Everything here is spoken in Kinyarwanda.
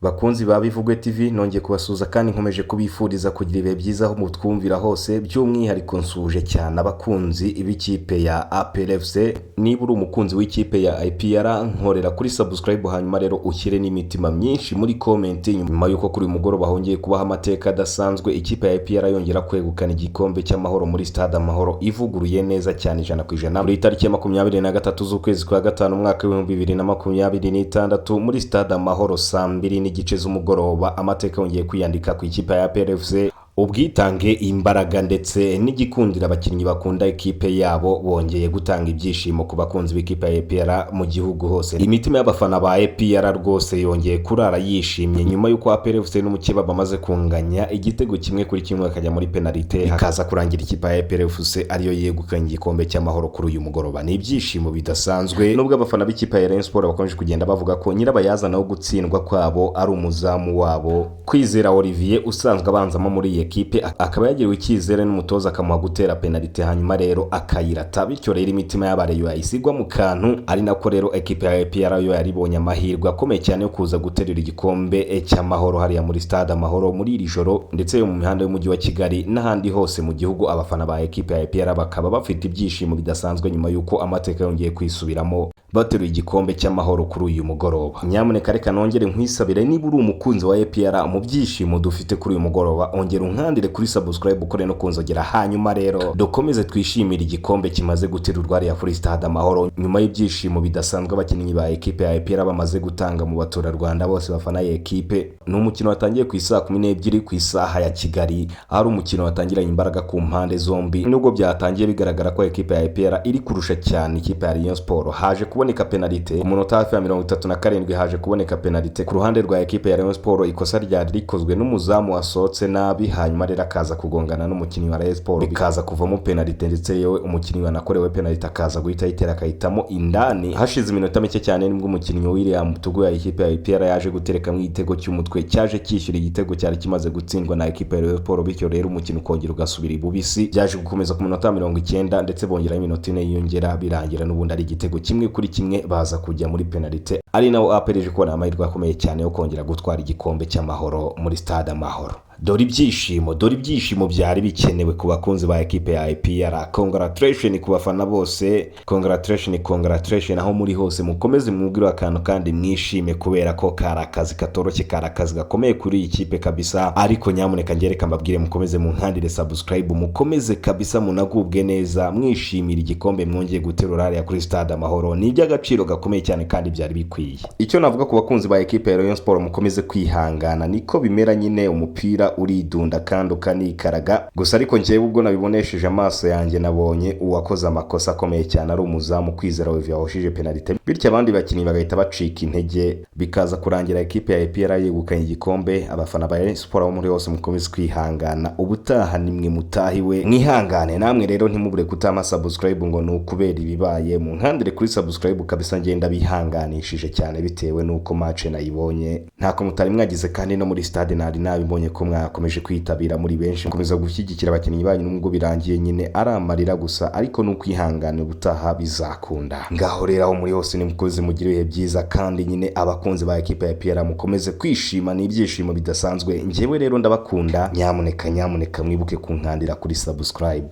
Bakunzi ba Bivugwe TV nongeye kubasuza kandi nkomeje kubifuriza kugira ibihe byiza aho mutwumvira hose, by'umwihariko nsuje cyane abakunzi b'ikipe ya APR FC. Niba uri umukunzi w'ikipe ya APR nkorera kuri subscribe, hanyuma rero ushyire n'imitima myinshi muri comment nyuma yuko kuri uyu mugoroba hongeye kubaho amateka adasanzwe, ikipe ya APR yongera kwegukana igikombe cy'amahoro muri stade Amahoro ivuguruye neza cyane 100% muri tariki ya 23 z'ukwezi kwa gatanu umwaka wa 2026 muri stade Amahoro saa 2 n'igice z'umugoroba. Amateka yongeye kwiyandika ku ikipe ya APR FC, ubwitange, imbaraga ndetse n'igikundira abakinnyi bakunda ikipe yabo bongeye gutanga ibyishimo ku bakunzi b'ikipe ya APR mu gihugu hose. Imitima y'abafana ba APR rwose yongeye kurara yishimye nyuma yuko APR FC n'umukeba bamaze kunganya igitego kimwe kuri kimwe akajya muri penalite, hakaza kurangira ikipe ya APR FC ariyo yegukanye igikombe cy'amahoro kuri uyu mugoroba. Ni ibyishimo bidasanzwe, nubwo abafana b'ikipe ya Rayon Sport bakomeje kugenda bavuga ko nyirabayazana wo gutsindwa kwabo ari umuzamu wabo Kwizera Olivier usanzwe abanzamo muri ekipe, akaba yagiriwe icyizere n'umutoza akamuha gutera penalite hanyuma rero akayirata, bityo rero imitima y'abareyo yayisigwa mu kantu, ari nako rero ekipe ya APR yo yaribonye amahirwe akomeye cyane yo kuza guterera igikombe cy'amahoro hariya muri stade Amahoro muri iri joro, ndetse mu mihanda y'umujyi wa Kigali n'ahandi hose mu gihugu. Abafana ba ekipe ya APR bakaba bafite ibyishimo bidasanzwe nyuma yuko amateka yongeye kwisubiramo bateruye igikombe cy'amahoro kuri uyu mugoroba. Nyamuneka reka nongere nkwisabire, niba uri umukunzi wa APR mu byishimo dufite kuri uyu mugoroba, ongera unkandire kuri subscribe ukore no kunzogera, hanyuma rero dukomeze twishimira igikombe kimaze guterurwa hariya kuri stade Amahoro nyuma y'ibyishimo bidasanzwe abakinnyi ba ekipe ya APR bamaze gutanga mu baturarwanda bose bafana ya ekipe. Ni umukino watangiye ku isaha 12 ku isaha ya Kigali, ari umukino watangiranye imbaraga ku mpande zombi, nubwo byatangiye bigaragara ko ekipe ya APR iri kurusha cyane ikipe ya Rayon Sport. Haje kuboneka penalite ku munota hafi ya 37, haje kuboneka penalite ku ruhande rwa ekipe ya Rayon Sport. Ikosa ryari rikozwe n'umuzamu wasohotse nabi, hanyuma rero akaza kugongana n'umukinnyi wa Rayon Sport bikaza kuvamo penalite, ndetse yewe umukinnyi wanakorewe penalite akaza guhita yitera akahitamo indani. Hashize iminota mike cyane nibwo umukinnyi William Tugu ya ekipe ya APR yaje gutereka mu igitego cy'umutwe cyaje kishyura igitego cyari kimaze gutsindwa na ekipe ya Rayon Sport, bityo rero umukino ukongera ugasubira ibubisi. Byaje gukomeza ku minota 90 ndetse bongera iminota 4 yongera birangira n'ubundi ari igitego kimwe kuri kimwe, baza kujya muri penalite, ari nawo APR ije kubona amahirwe akomeye cyane yo kongera gutwara igikombe cy'amahoro muri stade Amahoro. Dore ibyishimo byari bikenewe ku bakunzi ba ekipe ya APR. Congratulations ku bafana bose, congratulations aho muri hose, mukomeze mwubwire akantu kandi mwishime kubera ko karakazi katoroshye, karakazi gakomeye kuri iyi kipe kabisa. Ariko nyamuneka ngereka mbabwire mukomeze munkandire subscribe, mukomeze kabisa munagubwe neza mwishimira igikombe mwongeye guterura hariya kuri stade Amahoro. Ni iby'agaciro gakomeye cyane kandi byari bikwiye. Icyo navuga ku bakunzi ba ekipe ya Rayon Sport, mukomeze kwihangana, niko bimera nyine, umupira uridunda kandi ukanikaraga gusa. Ariko njyewe ubwo nabibonesheje amaso yanjye nabonye uwakoze amakosa akomeye cyane ari umuzamu Kwizera Olivier wahoshije penalite, bityo abandi bakinnyi bagahita bacika intege, bikaza kurangira ekipe ya APR yegukanye igikombe. Abafana ba Rayon Sport bo muri hose mukomeze kwihangana, ubutaha nimwe mutahiwe, mwihangane namwe rero, ntimubure kutama subscribe ngo nukubera ibibaye. Mu nkandire kuri subscribe kabisa, ngenda bihanganishije cyane bitewe nuko match nayibonye ntako mutari mwagize, kandi no muri stade nari nabibonye ko mwakomeje kwitabira muri benshi, mukomeza gushyigikira abakinnyi banyu nubwo birangiye nyine ari amarira gusa, ariko nukwihangana ubutaha bizakunda. Ngaho rero aho muri hose nimukoze mugire ibihe byiza, kandi nyine abakunzi ba ekipe ya APR mukomeze kwishima, n'ibyishimo bidasanzwe. Njyewe rero ndabakunda, nyamuneka mwibuke kunkandira kuri subscribe.